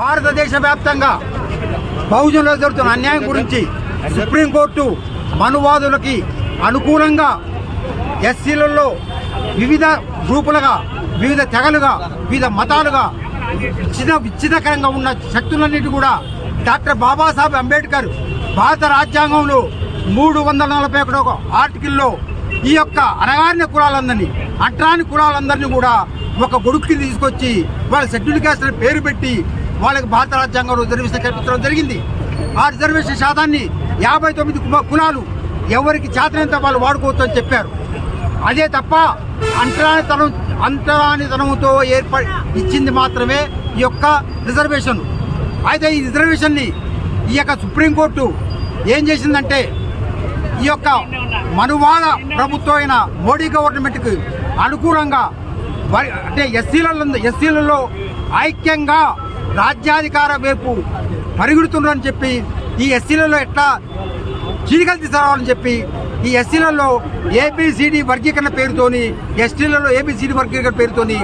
భారతదేశ వ్యాప్తంగా బహుజనులకు జరుగుతున్న అన్యాయం గురించి సుప్రీంకోర్టు మనువాదులకి అనుకూలంగా ఎస్సీలలో వివిధ గ్రూపులుగా, వివిధ తెగలుగా, వివిధ మతాలుగా విచ్ఛిన్నకరంగా ఉన్న శక్తులన్నిటి కూడా డాక్టర్ బాబాసాహెబ్ అంబేద్కర్ భారత రాజ్యాంగంలో 341 ఆర్టికల్లో ఈ యొక్క అణగారిన కులాలందరినీ, అంటరాని కులాలందరినీ కూడా ఒక గొడుక్కి తీసుకొచ్చి వాళ్ళ షెడ్యూల్ క్యాస్ట్ అని పేరు పెట్టి వాళ్ళకి భారత రాజ్యాంగంలో రిజర్వేషన్ కల్పించడం జరిగింది. ఆ రిజర్వేషన్ శాతాన్ని 59 కులాలు ఎవరికి చేతనంత వాళ్ళు వాడుకోవచ్చు అని చెప్పారు. అదే తప్ప అంటరానితనంతో ఇచ్చింది మాత్రమే ఈ యొక్క రిజర్వేషన్. అయితే ఈ రిజర్వేషన్ని ఈ యొక్క సుప్రీంకోర్టు ఏం చేసిందంటే ఈ యొక్క మనువాద ప్రభుత్వం అయిన మోడీ గవర్నమెంట్కి అనుకూలంగా అంటే ఎస్సీలలో ఐక్యంగా రాజ్యాధికార వైపు పరిగెడుతున్నారని చెప్పి ఈ ఎస్సీలలో ఎట్లా చీలికలు తీసుకురావాలని చెప్పి ఈ ఎస్సీలలో ఏబిసిడి వర్గీకరణ పేరుతోని, ఎస్టీలలో ఏబిసిడి వర్గీకరణ పేరుతోని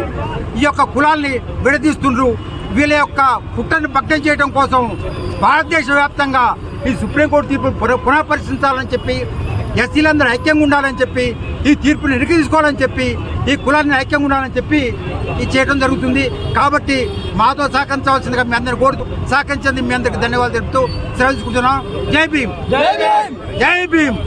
ఈ యొక్క కులాల్ని విడదీస్తుండ్రు. వీళ్ళ యొక్క పుట్టని భగ్నం చేయడం కోసం భారతదేశ వ్యాప్తంగా ఈ సుప్రీంకోర్టు తీర్పు పునఃపరిశీలించాలని చెప్పి, ఎస్సీలందరూ ఐక్యంగా ఉండాలని చెప్పి, ఈ తీర్పుని వెనక్కి తీసుకోవాలని చెప్పి, ఈ కులాన్ని ఐక్యంగా ఉండాలని చెప్పి ఇది చేయడం జరుగుతుంది. కాబట్టి మాతో సహకరించవలసిందిగా మీ అందరిని కోరుతూ, సహకరించింది మీ అందరికి ధన్యవాదాలు తెలుపుతూ సెలవుకుంటున్నాం. జై భీమ్, జై భీమ్, జై భీమ్.